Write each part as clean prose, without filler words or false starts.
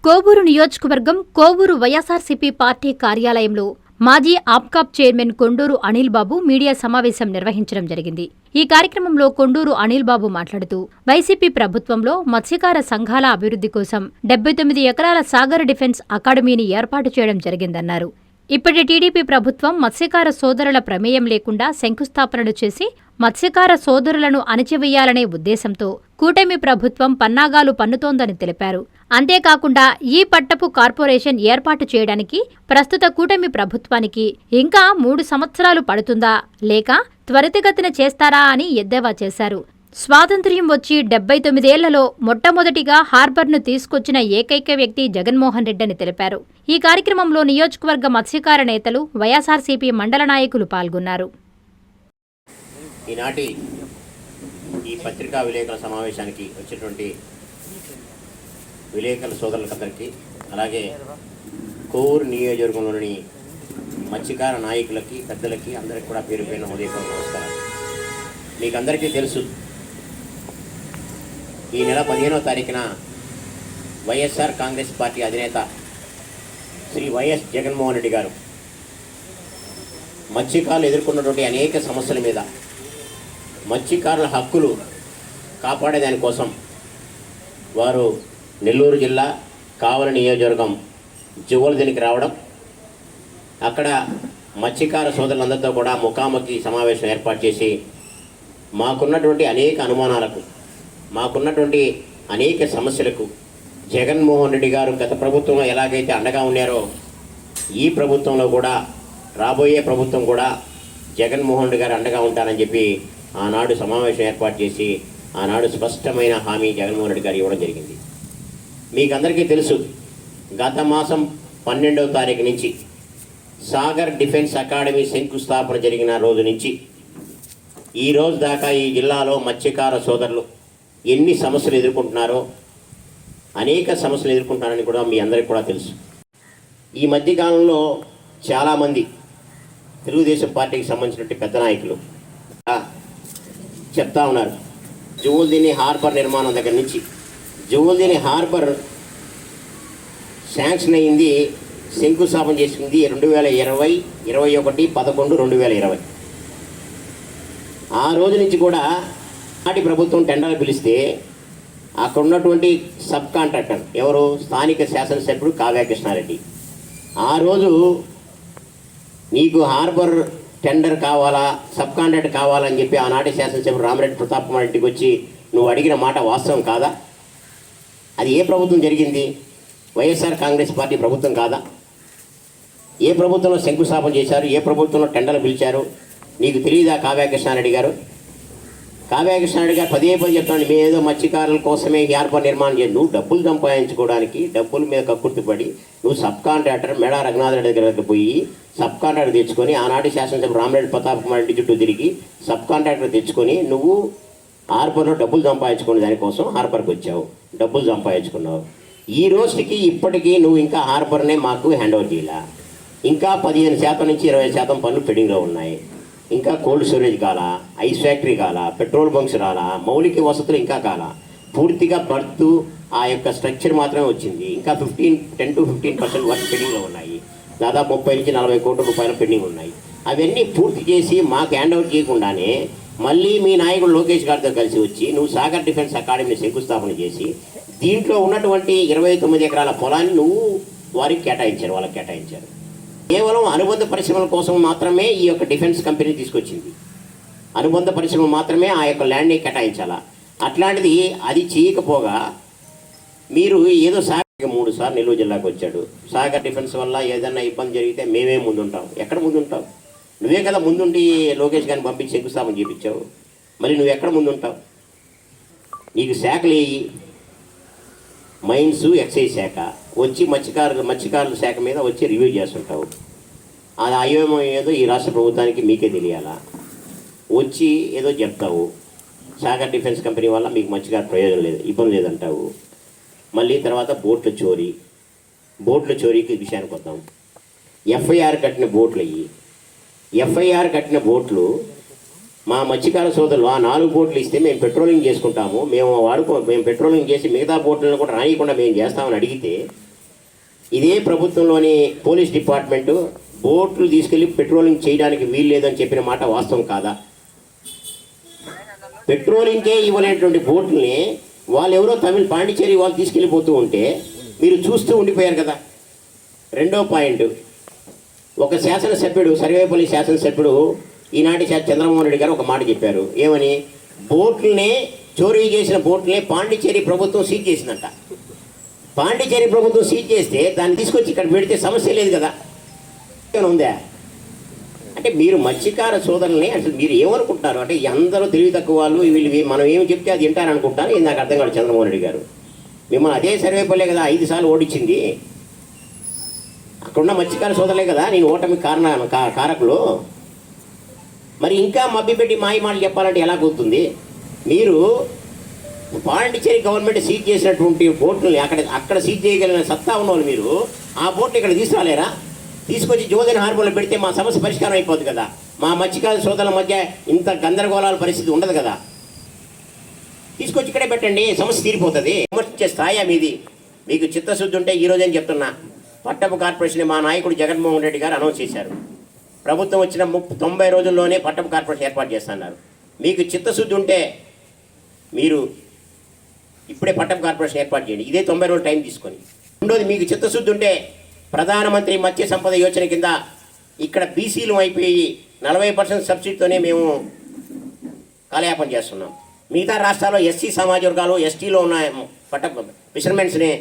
కోవూరు నియోజకవర్గం కోవూరు వైఎస్ఆర్సీపీ పార్టీ కార్యాలయంలో మాజీ ఆప్కాబ్ చైర్మన్ కొండూరు అనిల్ బాబు మీడియా సమావేశం నిర్వహించడం జరిగింది. ఈ కార్యక్రమంలో కొండూరు అనిల్ బాబు మాట్లాడుతూ వైసీపీ ప్రభుత్వంలో మత్స్యకార సంఘాల అభివృద్ధి కోసం 79 ఎకరాల సాగర్ డిఫెన్స్ అకాడమీని ఏర్పాటు చేయడం జరిగిందన్నారు. ఇప్పటి టీడీపీ ప్రభుత్వం మత్స్యకార సోదరుల ప్రమేయం లేకుండా శంకుస్థాపనలు చేసి మత్స్యకార సోదరులను అణచివేయాలనే ఉద్దేశంతో కూటమి ప్రభుత్వం పన్నాగాలు పన్నుతోందని తెలిపారు. అంతేకాకుండా ఈ పట్టపు కార్పొరేషన్ ఏర్పాటు చేయడానికి ప్రస్తుత కూటమి ప్రభుత్వానికి ఇంకా 3 సంవత్సరాలు పడుతుందా లేక త్వరితగతిన చేస్తారా అని ఎద్దేవా చేశారు. స్వాతంత్ర్యం వచ్చి 79 ఏళ్లలో మొట్టమొదటిగా హార్బర్ను తీసుకొచ్చిన ఏకైక వ్యక్తి జగన్మోహన్ రెడ్డి అని తెలిపారు. ఈ కార్యక్రమంలో నియోజకవర్గ మత్స్యకార నేతలు, వైఎస్ఆర్సీపీ మండల నాయకులు పాల్గొన్నారు. ఈనాటి ఈ పత్రికా విలేకరుల సమావేశానికి వచ్చినటువంటి విలేకరుల సోదరులకందరికీ, అలాగే కోవూరు నియోజకవర్గంలోని మత్స్యకార నాయకులకి, పెద్దలకి అందరికీ కూడా పేరు పేరున ఉదయపూర్వక నమస్కారాలు. మీకు అందరికీ తెలుసు, ఈ నెల 15వ తారీఖున వైఎస్ఆర్ కాంగ్రెస్ పార్టీ అధినేత శ్రీ వైఎస్ జగన్మోహన్ రెడ్డి గారు మత్స్యకారులు ఎదుర్కొన్నటువంటి అనేక సమస్యల మీద, మత్స్యకారుల హక్కులు కాపాడేదానికోసం వారు నెల్లూరు జిల్లా కావలి నియోజకవర్గం జువ్వలదినికి రావడం, అక్కడ మత్స్యకార సోదరులందరితో కూడా ముఖాముఖి సమావేశం ఏర్పాటు చేసి మాకున్నటువంటి అనేక అనుమానాలకు, మాకున్నటువంటి అనేక సమస్యలకు జగన్మోహన్ రెడ్డి గారు గత ప్రభుత్వంలో ఎలాగైతే అండగా ఉన్నారో ఈ ప్రభుత్వంలో కూడా, రాబోయే ప్రభుత్వం కూడా జగన్మోహన్ రెడ్డి గారు అండగా ఉంటారని చెప్పి ఆనాడు సమావేశం ఏర్పాటు చేసి ఆనాడు స్పష్టమైన హామీ జగన్మోహన్ రెడ్డి గారు ఇవ్వడం జరిగింది. మీకు అందరికీ తెలుసు, గత మాసం 12వ తారీఖు నుంచి సాగర్ డిఫెన్స్ అకాడమీ శంకుస్థాపన జరిగిన రోజు నుంచి ఈ రోజు దాకా ఈ జిల్లాలో మత్స్యకార సోదరులు ఎన్ని సమస్యలు ఎదుర్కొంటున్నారో, అనేక సమస్యలు ఎదుర్కొంటున్నారని కూడా మీ అందరికీ కూడా తెలుసు. ఈ మధ్యకాలంలో చాలామంది తెలుగుదేశం పార్టీకి సంబంధించినటువంటి పెద్ద నాయకులు చెప్తా ఉన్నారు, జువ్వలదిన్నె హార్బర్ నిర్మాణం దగ్గర నుంచి, జువ్వలదిన్నె హార్బర్ శాంక్షన్ అయింది, శంకుస్థాపన చేసింది 2020, 21, 11, 2020. ఆ రోజు నుంచి కూడా నాటి ప్రభుత్వం టెండర్లు పిలిస్తే అక్కడ ఉన్నటువంటి సబ్ కాంట్రాక్టర్ ఎవరు, స్థానిక శాసనసభ్యుడు కావ్య కృష్ణారెడ్డి, ఆ రోజు నీకు హార్బర్ టెండర్ కావాలా, సబ్ కాంట్రాక్ట్ కావాలని చెప్పి ఆనాటి శాసనసభ్యుడు రామిరెడ్డి ప్రతాప్ కుమార్ రెడ్డికి వచ్చి నువ్వు అడిగిన మాట వాస్తవం కాదా? అది ఏ ప్రభుత్వం జరిగింది? వైఎస్ఆర్ కాంగ్రెస్ పార్టీ ప్రభుత్వం కాదా? ఏ ప్రభుత్వంలో శంకుస్థాపన చేశారు? ఏ ప్రభుత్వంలో టెండర్లు పిలిచారు? నీకు తెలియదా కావ్య కృష్ణారెడ్డి గారు? కావ్య కృష్ణారెడ్డి గారు పదే చెప్తాను, మేము ఏదో మత్స్యకారుల కోసమే హార్బర్ నిర్మాణం చేయండి. నువ్వు డబ్బులు సంపాదించుకోవడానికి డబ్బుల మీద కక్కుర్తిపడి నువ్వు సబ్ కాంట్రాక్టర్ మేడా రఘునాథ్ రెడ్డి దగ్గరికి పోయి సబ్ కాంట్రాక్టర్ తెచ్చుకొని, ఆనాటి శాసనసభ రామిరెడ్డి ప్రతాప్ కుమార్ రెడ్డి చుట్టూ తిరిగి సబ్ కాంట్రాక్టర్ తెచ్చుకొని నువ్వు హార్బర్లో డబ్బులు సంపాదించుకునే దానికోసం హార్బర్కి వచ్చావు, డబ్బులు సంపాదించుకున్నావు. ఈ రోజుకి ఇప్పటికీ నువ్వు ఇంకా హార్బర్నే మాకు హ్యాండ్ ఓవర్ చేయాల. ఇంకా 15% నుంచి 20% పనులు పెండింగ్లో ఉన్నాయి. ఇంకా కోల్డ్ స్టోరేజ్ కాలా, ఐస్ ఫ్యాక్టరీ కాలా, పెట్రోల్ బంక్స్ రాలా, మౌలిక వసతులు ఇంకా కాలా, పూర్తిగా బర్త్ ఆ యొక్క స్ట్రక్చర్ మాత్రమే వచ్చింది. ఇంకా 10 to 15% వర్క్ పెండింగ్లో ఉన్నాయి. దాదాపు 30 నుంచి 40 కోట్ల రూపాయలు పెండింగ్ ఉన్నాయి. అవన్నీ పూర్తి చేసి మాకు హ్యాండ్ ఓవర్ చేయకుండానే మళ్ళీ మీ నాయకుడు లోకేష్ గారితో కలిసి వచ్చి నువ్వు సాగర్ డిఫెన్స్ అకాడమీని శంకుస్థాపన చేసి దీంట్లో ఉన్నటువంటి 29 ఎకరాల పొలాన్ని నువ్వు వారికి కేటాయించారు, వాళ్ళకి కేటాయించారు. కేవలం అనుబంధ పరిశ్రమల కోసం మాత్రమే ఈ యొక్క డిఫెన్స్ కంపెనీ తీసుకొచ్చింది. అనుబంధ పరిశ్రమ మాత్రమే ఆ యొక్క ల్యాండ్ని కేటాయించాలా. అట్లాంటిది అది చేయకపోగా మీరు ఏదో సాగర్ 3 సార్లు నెల్లూరు జిల్లాకు వచ్చాడు. సాగర్ డిఫెన్స్ వల్ల ఏదన్నా ఇబ్బంది జరిగితే మేమే ముందుంటాం. ఎక్కడ ముందుంటావు? నువ్వే కదా ముందుండి లోకేష్ గారిని పంపించి శంకుస్థాపన చేయించావు. మరి నువ్వు ఎక్కడ ముందుంటావు? నీకు శాఖలు వేయి, మైన్స్, ఎక్సైజ్ శాఖ వచ్చి మత్స్యకారుల శాఖ మీద వచ్చి రివ్యూ చేస్తుంటావు. అది అయోమో ఏదో ఈ రాష్ట్ర ప్రభుత్వానికి మీకే తెలియాలా. వచ్చి ఏదో చెప్తావు, సాగర్ డిఫెన్స్ కంపెనీ వల్ల మీకు మత్స్యకారు ప్రయోజనం లేదు, ఇబ్బంది లేదంటావు. మళ్ళీ తర్వాత బోట్ల చోరీకి విషయానికి వద్దాం. ఎఫ్ఐఆర్ కట్టిన బోట్లు అయ్యి, ఎఫ్ఐఆర్ కట్టిన బోట్లు మా మత్స్యకార సోదరులు ఆ 4 బోట్లు ఇస్తే మేము పెట్రోలింగ్ చేసుకుంటాము, మేము పెట్రోలింగ్ చేసి మిగతా బోట్లను కూడా రానియకుండా మేము చేస్తామని అడిగితే ఇదే ప్రభుత్వంలోని పోలీస్ డిపార్ట్మెంటు బోట్లు తీసుకెళ్ళి పెట్రోలింగ్ చేయడానికి వీలు లేదని చెప్పిన మాట వాస్తవం కాదా? పెట్రోలింగ్కే ఇవ్వలేనటువంటి బోట్లని వాళ్ళు ఎవరో తమిళ పాండిచేరి వాళ్ళు తీసుకెళ్ళిపోతూ ఉంటే మీరు చూస్తూ ఉండిపోయారు కదా. రెండో పాయింట్, ఒక శాసనసభ్యుడు, సర్వేపల్లి శాసనసభ్యుడు, ఈనాటి చంద్రమోహన్ రెడ్డి గారు ఒక మాట చెప్పారు. ఏమని? బోట్లనే, చోరీ చేసిన బోట్లనే పాండిచేరి ప్రభుత్వం సీజ్ చేసిందంట. పాండిచేరి ప్రభుత్వం సీజ్ చేస్తే దాన్ని తీసుకొచ్చి ఇక్కడ పెడితే సమస్య లేదు కదా, ఉందా? అంటే మీరు మత్స్యకార సోదరుల్ని అసలు మీరు ఏమనుకుంటున్నారు? అంటే అందరూ తెలివి తక్కువ వాళ్ళు, వీళ్ళు మనం ఏమి చెప్తే అది వింటారనుకుంటారు. ఇది నాకు అర్థం కాదు. చంద్రమోహన్ రెడ్డి గారు మిమ్మల్ని అదే సర్వేపల్లే కదా 5 సార్లు ఓడించింది. అక్కడున్న మత్స్యకార సోదరులే కదా నేను ఓటమి కారకులు. మరి ఇంకా మభ్యపెట్టి మాయ మాటలు చెప్పాలంటే ఎలా కుదురుతుంది? మీరు పాండిచేరి గవర్నమెంట్ సీజ్ చేసినటువంటి బోట్లని అక్కడ సీజ్ చేయగలిగిన సత్తా ఉన్నవాళ్ళు మీరు ఆ బోట్ని ఇక్కడ తీసుకురాలేరా? తీసుకొచ్చి జోదన్ హార్బర్లో పెడితే మా సమస్య పరిష్కారం అయిపోతుంది కదా. మా మత్స్యకార సోదరుల మధ్య ఇంత గందరగోళాల పరిస్థితి ఉండదు కదా. తీసుకొచ్చి ఇక్కడే పెట్టండి, సమస్య తీరిపోతుంది. విమర్శించే స్థాయి మీది. మీకు చిత్తశుద్ధి ఉంటే ఈరోజు అని చెప్తున్నా, పట్టపు కార్పొరేషన్ మా నాయకుడు జగన్మోహన్ రెడ్డి గారు అనౌన్స్ చేశారు. ప్రభుత్వం వచ్చిన 90 రోజుల్లోనే పట్టపు కార్పొరేషన్ ఏర్పాటు చేస్తున్నారు. మీకు చిత్తశుద్ధి ఉంటే మీరు ఇప్పుడే పట్టపు కార్పొరేషన్ ఏర్పాటు చేయండి, ఇదే 90 రోజులు టైం తీసుకొని. రెండోది, మీకు చిత్తశుద్ధి ఉంటే ప్రధానమంత్రి మత్స్య సంపద యోజన కింద ఇక్కడ బీసీలు అయిపోయి 40% సబ్సిడీతోనే మేము కాలయాపన చేస్తున్నాం. మిగతా రాష్ట్రాల్లో ఎస్సీ సమాజ వర్గాలు, ఎస్టీలో ఉన్న ఫిషర్మెన్స్ని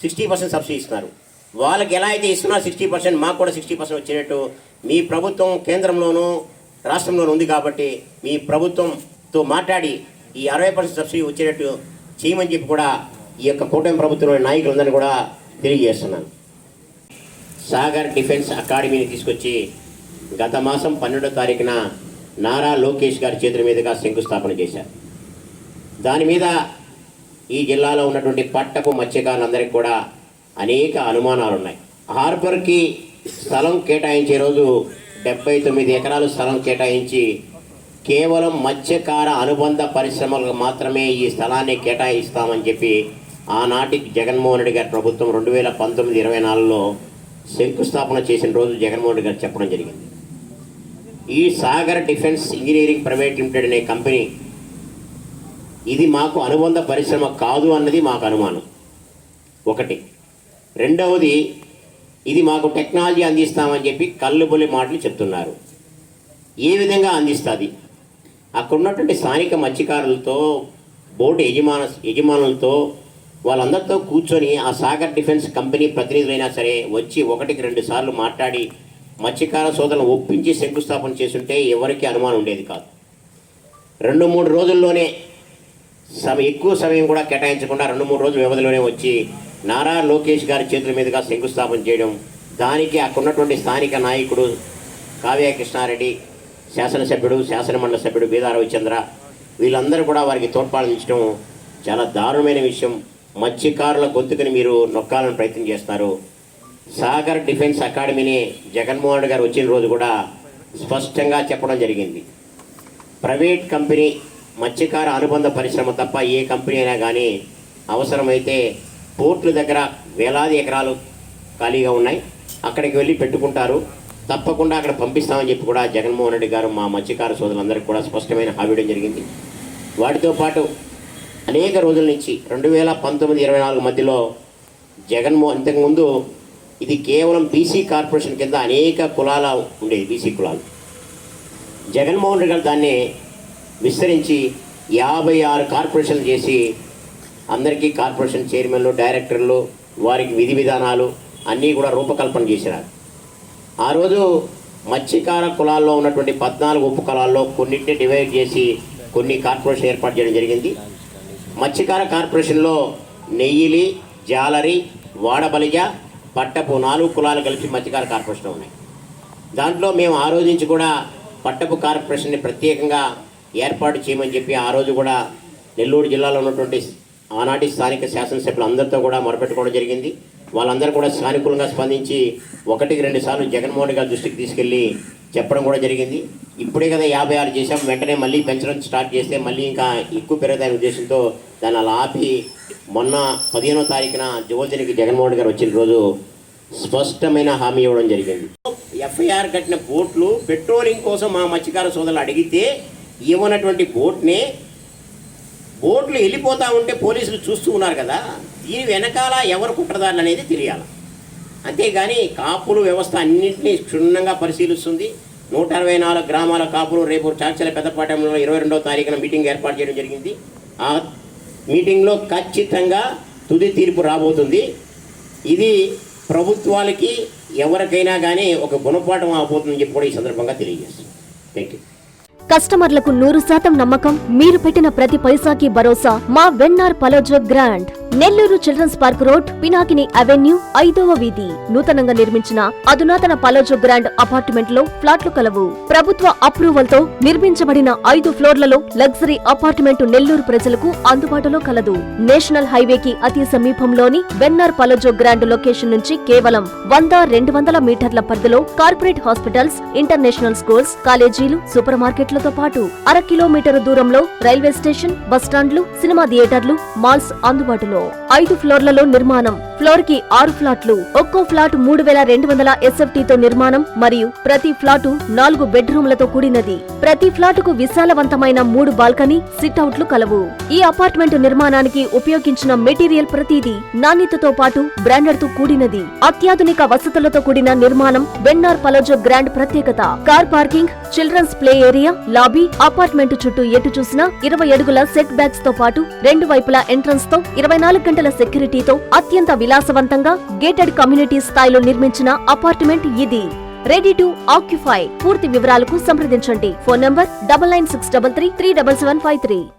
60% సబ్సిడీ ఇస్తున్నారు. వాళ్ళకి ఎలా అయితే ఇస్తున్నారు 60%, మాకు కూడా 60% వచ్చేటట్టు మీ ప్రభుత్వం కేంద్రంలోనూ రాష్ట్రంలోనూ ఉంది కాబట్టి మీ ప్రభుత్వంతో మాట్లాడి ఈ 60% సబ్సిడీ వచ్చేటట్టు చేయమని చెప్పి కూడా ఈ యొక్క కూటమి ప్రభుత్వంలోని నాయకులందరినీ కూడా తెలియజేస్తున్నాను. సాగర్ డిఫెన్స్ అకాడమీని తీసుకొచ్చి గత మాసం 12వ తారీఖున నారా లోకేష్ గారి చేతుల మీదుగా శంకుస్థాపన చేశారు. దాని మీద ఈ జిల్లాలో ఉన్నటువంటి పట్టపు మత్స్యకారులందరికీ కూడా అనేక అనుమానాలు ఉన్నాయి. హార్బర్కి స్థలం కేటాయించే రోజు 79 ఎకరాలు స్థలం కేటాయించి కేవలం మత్స్యకార అనుబంధ పరిశ్రమలకు మాత్రమే ఈ స్థలాన్ని కేటాయిస్తామని చెప్పి ఆనాటి జగన్మోహన్ రెడ్డి గారి ప్రభుత్వం 2019-24లో శంకుస్థాపన చేసిన రోజు జగన్మోహన్ రెడ్డి గారు చెప్పడం జరిగింది. ఈ Sagar defence engineering private limited అనే కంపెనీ ఇది మాకు అనుబంధ పరిశ్రమ కాదు అన్నది మాకు అనుమానం ఒకటి. రెండవది, ఇది మాకు టెక్నాలజీ అందిస్తామని చెప్పి కళ్ళుబొల్లి మాటలు చెప్తున్నారు. ఏ విధంగా అందిస్తుంది? అక్కడ ఉన్నటువంటి స్థానిక మత్స్యకారులతో, బోటు యజమానులతో వాళ్ళందరితో కూర్చొని ఆ సాగర్ డిఫెన్స్ కంపెనీ ప్రతినిధులైనా సరే వచ్చి 1-2 సార్లు మాట్లాడి మత్స్యకార సోదరులను ఒప్పించి శంకుస్థాపన చేస్తుంటే ఎవరికి అనుమానం ఉండేది కాదు. 2-3 రోజుల్లోనే ఎక్కువ సమయం కూడా కేటాయించకుండా 2-3 రోజుల వ్యవధిలోనే వచ్చి నారా లోకేష్ గారి చేతుల మీదుగా శంకుస్థాపన చేయడం, దానికి అక్కడ ఉన్నటువంటి స్థానిక నాయకుడు కావ్య కృష్ణారెడ్డి, శాసనసభ్యుడు, శాసనమండలి సభ్యుడు బీదా రవిచంద్ర, వీళ్ళందరూ కూడా వారికి తోడ్పాటించడం చాలా దారుణమైన విషయం. మత్స్యకారుల గొంతుకుని మీరు నొక్కాలని ప్రయత్నం చేస్తున్నారు. సాగర్ డిఫెన్స్ అకాడమీని జగన్మోహన్ రెడ్డి గారు వచ్చిన రోజు కూడా స్పష్టంగా చెప్పడం జరిగింది. ప్రైవేట్ కంపెనీ మత్స్యకార అనుబంధ పరిశ్రమ తప్ప ఏ కంపెనీ అయినా కానీ అవసరమైతే పోర్టుల దగ్గర వేలాది ఎకరాలు ఖాళీగా ఉన్నాయి, అక్కడికి వెళ్ళి పెట్టుకుంటారు, తప్పకుండా అక్కడ పంపిస్తామని చెప్పి కూడా జగన్మోహన్ రెడ్డి గారు మా మత్స్యకార సోదరులందరికీ కూడా స్పష్టమైన హామీ జరిగింది. వాటితో పాటు అనేక రోజుల నుంచి 2019-24 మధ్యలో ఇంతకుముందు ఇది కేవలం బీసీ కార్పొరేషన్ కింద అనేక కులాల ఉండేది, బీసీ కులాలు. జగన్మోహన్ రెడ్డి గారు దాన్ని విస్తరించి 56 కార్పొరేషన్లు చేసి అందరికీ కార్పొరేషన్ చైర్మన్లు, డైరెక్టర్లు, వారికి విధి విధానాలు అన్నీ కూడా రూపకల్పన చేసినారు. ఆ రోజు మత్స్యకార కులాల్లో ఉన్నటువంటి 14 ఉప కులాల్లో కొన్నింటిని డివైడ్ చేసి కొన్ని కార్పొరేషన్ ఏర్పాటు చేయడం జరిగింది. మత్స్యకార కార్పొరేషన్లో నెయ్యిలి, జాలరి, వాడబలిజ, పట్టపు 4 కులాలు కలిపి మత్స్యకార కార్పొరేషన్ ఉన్నాయి. దాంట్లో మేము ఆ రోజు నుంచి కూడా పట్టపు కార్పొరేషన్ని ప్రత్యేకంగా ఏర్పాటు చేయమని చెప్పి ఆ రోజు కూడా నెల్లూరు జిల్లాలో ఉన్నటువంటి ఆనాటి స్థానిక శాసనసభ్యులు అందరితో కూడా మొరపెట్టుకోవడం జరిగింది. వాళ్ళందరూ కూడా సానుకూలంగా స్పందించి 1-2 సార్లు జగన్మోహన్ గారి దృష్టికి తీసుకెళ్ళి చెప్పడం కూడా జరిగింది. ఇప్పుడే కదా 56 చేసాం, వెంటనే మళ్ళీ పెంచడం స్టార్ట్ చేస్తే మళ్ళీ ఇంకా ఎక్కువ పెరుగుతాయనే ఉద్దేశంతో దాన్ని అలా ఆపి మొన్న 15వ తారీఖున యువజనకి జగన్మోహన్ గారు వచ్చిన రోజు స్పష్టమైన హామీ ఇవ్వడం జరిగింది. ఎఫ్ఐఆర్ కట్టిన బోట్లు పెట్రోలింగ్ కోసం మా మత్స్యకార సోదరులు అడిగితే ఇవ్వనటువంటి బోట్లు వెళ్ళిపోతూ ఉంటే పోలీసులు చూస్తూ ఉన్నారు కదా, దీని వెనకాల ఎవరు కుట్రదారులు అనేది తెలియాలి. అంతేగాని కాపులు వ్యవస్థ అన్నింటినీ క్షుణ్ణంగా పరిశీలిస్తుంది. 164 గ్రామాల కాపులు రేపు చాకచర్ల పెద్దపాటెంలో 22వ తారీఖున మీటింగ్ ఏర్పాటు చేయడం జరిగింది. ఆ మీటింగ్లో ఖచ్చితంగా తుది తీర్పు రాబోతుంది. ఇది ప్రభుత్వాలకి ఎవరికైనా కానీ ఒక గుణపాఠం అవబోతుందని చెప్పి కూడా ఈ సందర్భంగా తెలియజేస్తుంది. Thank you. కస్టమర్లకు 100% నమ్మకం, మీరు పెట్టిన ప్రతి పైసాకి భరోసా. మా వెన్నార్ పలోజో grand, Nellore children's park road, Pinakini avenue, 5వ వీధి. నూతనంగా నిర్మించిన అధునాతన పలోజో గ్రాండ్ అపార్ట్మెంట్ లో ఫ్లాట్లు కలవు. ప్రభుత్వ అప్రూవల్ తో నిర్మించబడిన 5 ఫ్లోర్లలో లగ్జరీ అపార్ట్మెంట్ నెల్లూరు ప్రజలకు అందుబాటులో కలదు. నేషనల్ హైవేకి అతి సమీపంలోని వెన్నార్ పలోజో గ్రాండ్ లొకేషన్ నుంచి కేవలం 100-200 మీటర్ల పరిధిలో కార్పొరేట్ హాస్పిటల్స్, ఇంటర్నేషనల్ స్కూల్స్, కాలేజీలు, సూపర్ మార్కెట్లతో పాటు 1/2 కిలోమీటర్ దూరంలో రైల్వే స్టేషన్, బస్టాండ్లు, సినిమా థియేటర్లు, మాల్స్ అందుబాటులో. 5 ఫ్లోర్లలో నిర్మాణం. ఫ్లోర్ కి 6 ఫ్లాట్లు. ఒక్కో ఫ్లాట్ 3200 SFT తో నిర్మాణం మరియు ప్రతి ఫ్లాటు 4 బెడ్రూమ్లతో కూడినది. ప్రతి ఫ్లాటుకు విశాలవంతమైన 3 బాల్కనీ, సిట్అవుట్లు కలవు. ఈ అపార్ట్మెంట్ నిర్మాణానికి ఉపయోగించిన మెటీరియల్ ప్రతిదీ నాణ్యతతో పాటు బ్రాండెడ్ తో కూడినది. అత్యాధునిక వసతులతో కూడిన నిర్మాణం వెన్నార్ పలోజో గ్రాండ్ ప్రత్యేకత. Car parking, children's play area, lobby, apartment చుట్టూ ఎటు చూసినా 20 అడుగుల సెట్ బ్యాక్స్ తో పాటు 2 వైపులా ఎంట్రన్స్ తో 24 గంటల సెక్యూరిటీతో అత్యంత విలాసవంతంగా గేటెడ్ కమ్యూనిటీ స్థాయిలో నిర్మించిన అపార్ట్మెంట్ ఇది. Ready to occupy. పూర్తి వివరాలకు సంప్రదించండి. Phone number 9963337753.